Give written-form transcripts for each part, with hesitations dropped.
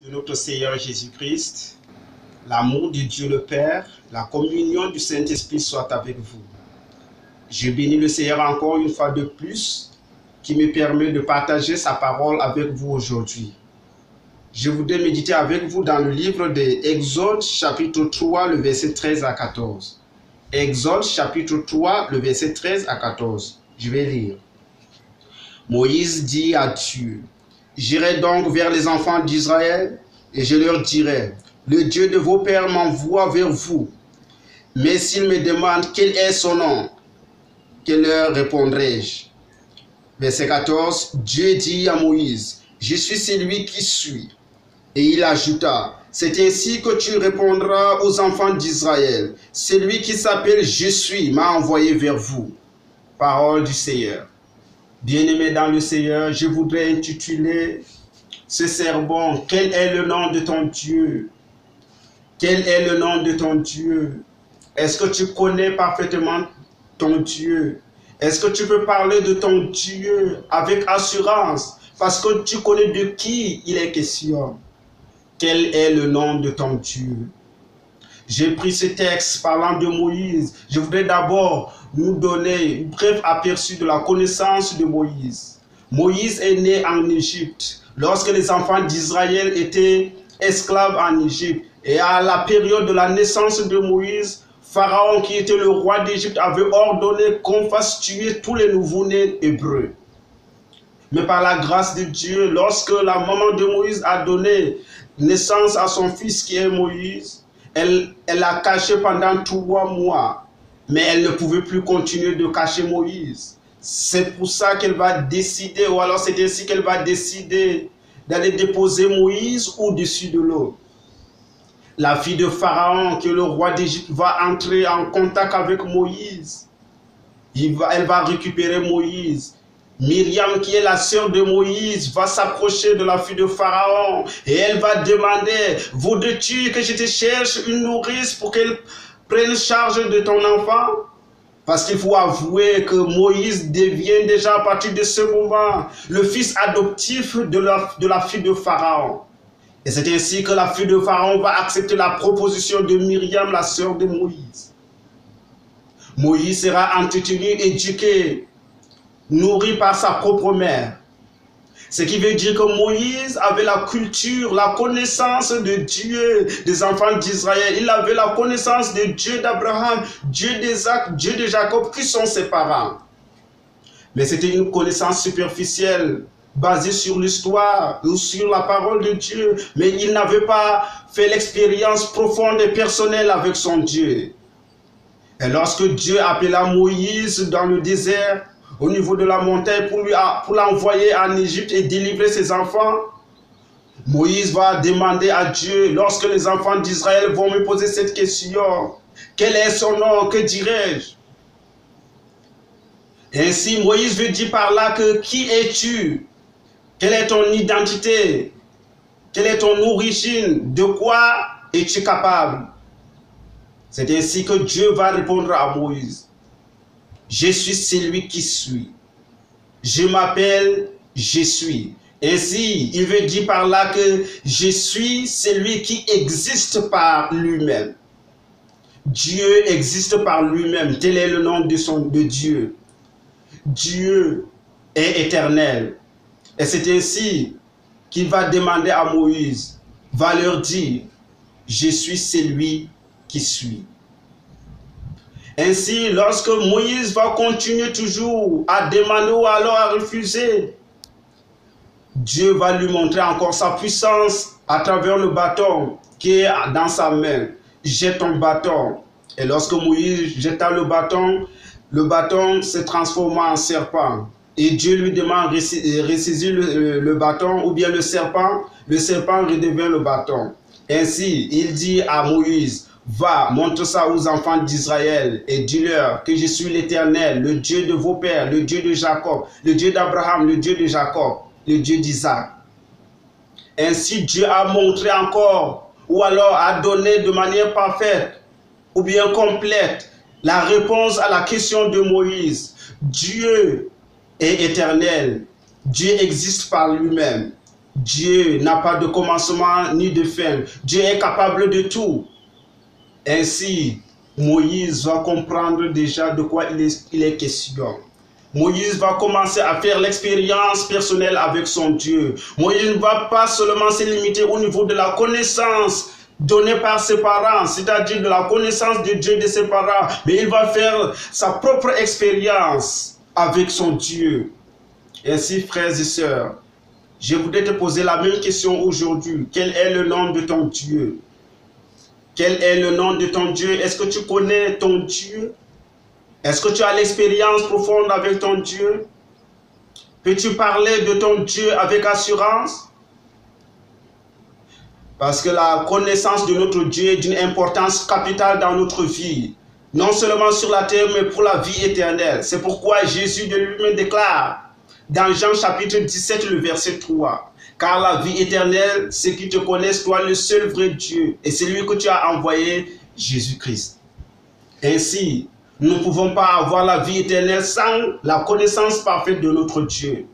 de notre Seigneur Jésus-Christ, l'amour de Dieu le Père, la communion du Saint-Esprit soit avec vous. Je bénis le Seigneur encore une fois de plus qui me permet de partager sa parole avec vous aujourd'hui. Je voudrais méditer avec vous dans le livre d'Exode chapitre 3, le verset 13 à 14. Exode chapitre 3, le verset 13 à 14. Je vais lire. Moïse dit à Dieu, « J'irai donc vers les enfants d'Israël et je leur dirai, le Dieu de vos pères m'envoie vers vous. Mais s'ils me demandent quel est son nom, que leur répondrai-je » Verset 14, Dieu dit à Moïse, « Je suis celui qui suis. » Et il ajouta, « C'est ainsi que tu répondras aux enfants d'Israël. Celui qui s'appelle Je suis m'a envoyé vers vous. » Parole du Seigneur. Bien-aimés dans le Seigneur, je voudrais intituler ce sermon, « Quel est le nom de ton Dieu ?» Quel est le nom de ton Dieu? Est-ce que tu connais parfaitement ton Dieu? Est-ce que tu peux parler de ton Dieu avec assurance parce que tu connais de qui il est question? Quel est le nom de ton Dieu? J'ai pris ce texte parlant de Moïse. Je voudrais d'abord nous donner un bref aperçu de la connaissance de Moïse. Moïse est né en Égypte lorsque les enfants d'Israël étaient esclaves en Égypte. Et à la période de la naissance de Moïse, Pharaon, qui était le roi d'Égypte, avait ordonné qu'on fasse tuer tous les nouveau-nés hébreux. Mais par la grâce de Dieu, lorsque la maman de Moïse a donné naissance à son fils qui est Moïse, elle l'a caché pendant 3 mois. Mais elle ne pouvait plus continuer de cacher Moïse. C'est pour ça qu'elle va décider, ou alors c'est ainsi qu'elle va décider d'aller déposer Moïse au-dessus de l'eau. La fille de Pharaon, que le roi d'Égypte, va entrer en contact avec Moïse. Elle va récupérer Moïse. Myriam, qui est la sœur de Moïse, va s'approcher de la fille de Pharaon et elle va demander, « Voudrais-tu que je te cherche une nourrice pour qu'elle prenne charge de ton enfant ?» Parce qu'il faut avouer que Moïse devient déjà à partir de ce moment le fils adoptif de la fille de Pharaon. Et c'est ainsi que la fille de Pharaon va accepter la proposition de Myriam, la sœur de Moïse. Moïse sera entretenu, éduqué, nourri par sa propre mère. Ce qui veut dire que Moïse avait la culture, la connaissance de Dieu des enfants d'Israël. Il avait la connaissance de Dieu d'Abraham, Dieu d'Isaac, Dieu de Jacob, qui sont ses parents. Mais c'était une connaissance superficielle, basée sur l'histoire ou sur la parole de Dieu. Mais il n'avait pas fait l'expérience profonde et personnelle avec son Dieu. Et lorsque Dieu appela Moïse dans le désert, au niveau de la montagne, pour l'envoyer en Égypte et délivrer ses enfants, Moïse va demander à Dieu, lorsque les enfants d'Israël vont me poser cette question, quel est son nom, que dirai-je? Ainsi, Moïse veut dire par là que qui es-tu? Quelle est ton identité? Quelle est ton origine? De quoi es-tu capable? C'est ainsi que Dieu va répondre à Moïse. Je suis celui qui suis. Je m'appelle Je suis. Ainsi, il veut dire par là que je suis celui qui existe par lui-même. Dieu existe par lui-même. Tel est le nom de Dieu. Dieu est éternel. Et c'est ainsi qu'il va demander à Moïse, va leur dire, je suis celui qui suis. Ainsi, lorsque Moïse va continuer toujours à demander ou alors à refuser, Dieu va lui montrer encore sa puissance à travers le bâton qui est dans sa main. Jette ton bâton. Et lorsque Moïse jeta le bâton se transforma en serpent. Et Dieu lui demande de ressaisir le bâton ou bien le serpent redevient le bâton. Ainsi, il dit à Moïse, va, montre ça aux enfants d'Israël et dis-leur que je suis l'Éternel, le Dieu de vos pères, le Dieu de Jacob, le Dieu d'Abraham, le Dieu de Jacob, le Dieu d'Isaac. Ainsi, Dieu a montré encore, ou alors a donné de manière parfaite, ou bien complète, la réponse à la question de Moïse. Dieu est éternel, Dieu existe par lui-même. Dieu n'a pas de commencement ni de fin. Dieu est capable de tout. Ainsi, Moïse va comprendre déjà de quoi il est question. Moïse va commencer à faire l'expérience personnelle avec son Dieu. Moïse ne va pas seulement se limiter au niveau de la connaissance donnée par ses parents, c'est-à-dire de la connaissance de Dieu de ses parents, mais il va faire sa propre expérience avec son Dieu. Ainsi, frères et sœurs, je voudrais te poser la même question aujourd'hui. Quel est le nom de ton Dieu? Quel est le nom de ton Dieu? Est-ce que tu connais ton Dieu? Est-ce que tu as l'expérience profonde avec ton Dieu? Peux-tu parler de ton Dieu avec assurance? Parce que la connaissance de notre Dieu est d'une importance capitale dans notre vie. Non seulement sur la terre, mais pour la vie éternelle. C'est pourquoi Jésus de lui-même déclare dans Jean chapitre 17, le verset 3. Car la vie éternelle, c'est qu'ils te connaissent, toi, le seul vrai Dieu. Et c'est lui que tu as envoyé, Jésus-Christ. Ainsi, nous ne pouvons pas avoir la vie éternelle sans la connaissance parfaite de notre Dieu.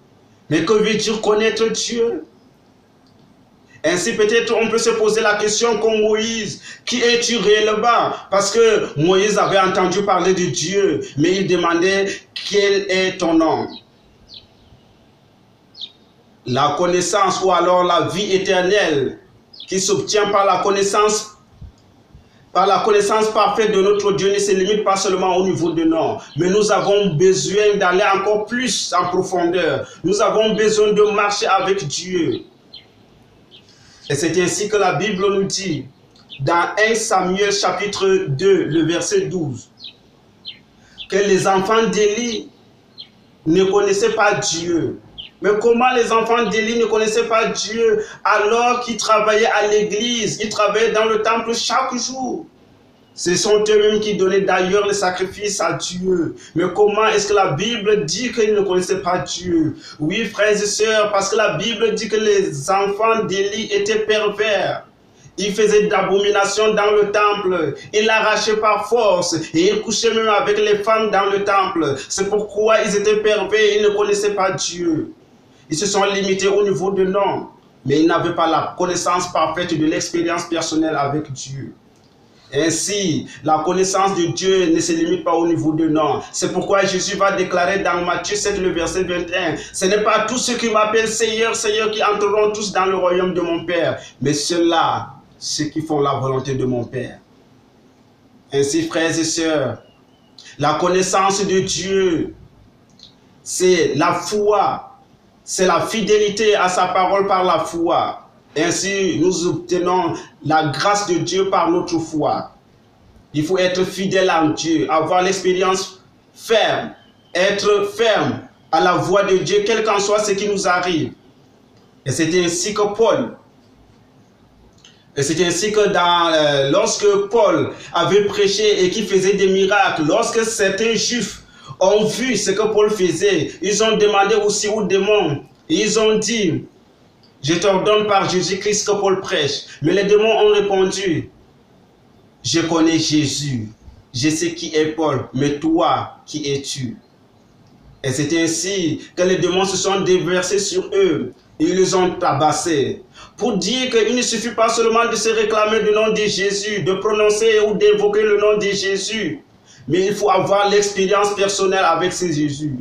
Mais que veut dire connaître Dieu? Ainsi, peut-être on peut se poser la question comme Moïse, qui es-tu réellement? Parce que Moïse avait entendu parler de Dieu, mais il demandait quel est ton nom? La connaissance ou alors la vie éternelle qui s'obtient par la connaissance parfaite de notre Dieu ne se limite pas seulement au niveau de nom, mais nous avons besoin d'aller encore plus en profondeur. Nous avons besoin de marcher avec Dieu. Et c'est ainsi que la Bible nous dit, dans 1 Samuel chapitre 2, le verset 12, que les enfants d'Élie ne connaissaient pas Dieu. Mais comment les enfants d'Élie ne connaissaient pas Dieu alors qu'ils travaillaient à l'église, ils travaillaient dans le temple chaque jour? Ce sont eux-mêmes qui donnaient d'ailleurs les sacrifices à Dieu. Mais comment est-ce que la Bible dit qu'ils ne connaissaient pas Dieu? Oui, frères et sœurs, parce que la Bible dit que les enfants d'Élie étaient pervers. Ils faisaient d'abominations dans le temple. Ils l'arrachaient par force. Et ils couchaient même avec les femmes dans le temple. C'est pourquoi ils étaient pervers. Ils ne connaissaient pas Dieu. Ils se sont limités au niveau de nom. Mais ils n'avaient pas la connaissance parfaite de l'expérience personnelle avec Dieu. Ainsi, la connaissance de Dieu ne se limite pas au niveau de nom. C'est pourquoi Jésus va déclarer dans Matthieu 7, le verset 21, « Ce n'est pas tous ceux qui m'appellent Seigneur, Seigneur qui entreront tous dans le royaume de mon Père, mais ceux-là, ceux qui font la volonté de mon Père. » Ainsi, frères et sœurs, la connaissance de Dieu, c'est la foi, c'est la fidélité à sa parole par la foi. Ainsi, nous obtenons la grâce de Dieu par notre foi. Il faut être fidèle en Dieu, avoir l'expérience ferme, être ferme à la voix de Dieu, quel qu'en soit ce qui nous arrive. Et c'est ainsi que lorsque Paul avait prêché et qu'il faisait des miracles, lorsque certains Juifs ont vu ce que Paul faisait, ils ont demandé aussi aux démons, et ils ont dit, « Je t'ordonne par Jésus-Christ que Paul prêche. » Mais les démons ont répondu, « Je connais Jésus, je sais qui est Paul, mais toi, qui es-tu? » Et c'est ainsi que les démons se sont déversés sur eux. Et ils les ont tabassés. Pour dire qu'il ne suffit pas seulement de se réclamer du nom de Jésus, de prononcer ou d'évoquer le nom de Jésus, mais il faut avoir l'expérience personnelle avec ce Jésus.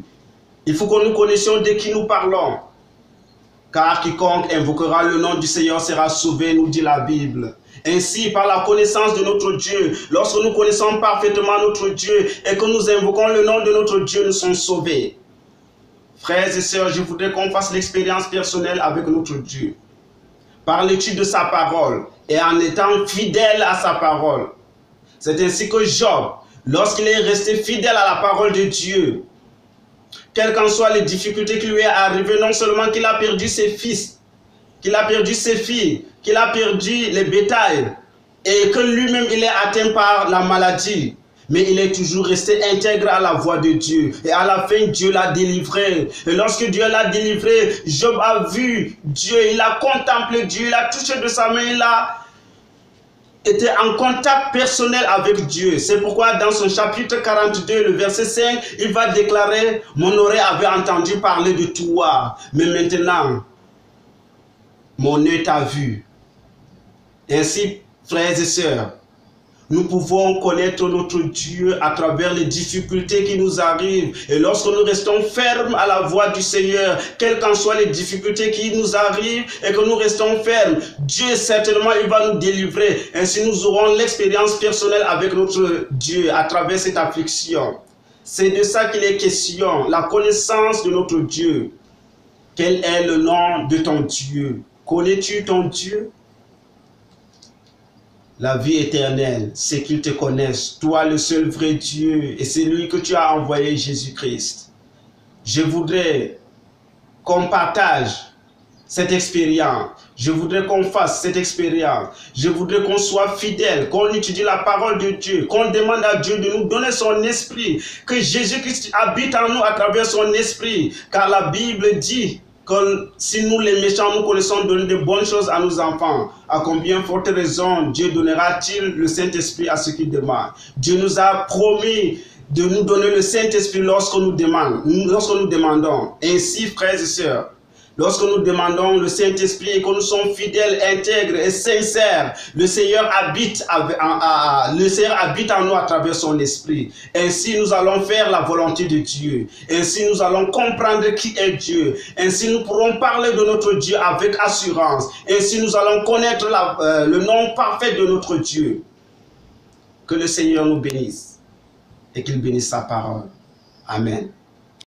Il faut que nous connaissions de qui nous parlons. Car quiconque invoquera le nom du Seigneur sera sauvé, nous dit la Bible. Ainsi, par la connaissance de notre Dieu, lorsque nous connaissons parfaitement notre Dieu et que nous invoquons le nom de notre Dieu, nous sommes sauvés. Frères et sœurs, je voudrais qu'on fasse l'expérience personnelle avec notre Dieu. Par l'étude de sa parole et en étant fidèle à sa parole. C'est ainsi que Job, lorsqu'il est resté fidèle à la parole de Dieu, quelles qu'en soient les difficultés qui lui est arrivées, non seulement qu'il a perdu ses fils, qu'il a perdu ses filles, qu'il a perdu les bétails, et que lui-même il est atteint par la maladie, mais il est toujours resté intègre à la voix de Dieu. Et à la fin, Dieu l'a délivré. Et lorsque Dieu l'a délivré, Job a vu Dieu, il a contemplé Dieu, il a touché de sa main, il a était en contact personnel avec Dieu. C'est pourquoi dans son chapitre 42, le verset 5, il va déclarer, « Mon oreille avait entendu parler de toi, mais maintenant, mon œil t'a vu. Ainsi, frères et sœurs, nous pouvons connaître notre Dieu à travers les difficultés qui nous arrivent. Et lorsque nous restons fermes à la voix du Seigneur, quelles qu'en soient les difficultés qui nous arrivent et que nous restons fermes, Dieu certainement il va nous délivrer. Ainsi nous aurons l'expérience personnelle avec notre Dieu à travers cette affliction. C'est de ça qu'il est question, la connaissance de notre Dieu. Quel est le nom de ton Dieu? Connais-tu ton Dieu? La vie éternelle, c'est qu'ils te connaissent, toi le seul vrai Dieu, et c'est lui que tu as envoyé, Jésus-Christ. Je voudrais qu'on partage cette expérience. Je voudrais qu'on fasse cette expérience. Je voudrais qu'on soit fidèle, qu'on étudie la parole de Dieu, qu'on demande à Dieu de nous donner son esprit, que Jésus-Christ habite en nous à travers son esprit, car la Bible dit que si nous les méchants, nous connaissons donner de bonnes choses à nos enfants, à combien forte raison Dieu donnera-t-il le Saint-Esprit à ceux qui demandent? Dieu nous a promis de nous donner le Saint-Esprit lorsque nous demandons. Ainsi, frères et sœurs, lorsque nous demandons le Saint-Esprit et que nous sommes fidèles, intègres et sincères, le Seigneur habite en nous à travers son esprit. Ainsi, nous allons faire la volonté de Dieu. Ainsi, nous allons comprendre qui est Dieu. Ainsi, nous pourrons parler de notre Dieu avec assurance. Ainsi, nous allons connaître le nom parfait de notre Dieu. Que le Seigneur nous bénisse et qu'il bénisse sa parole. Amen.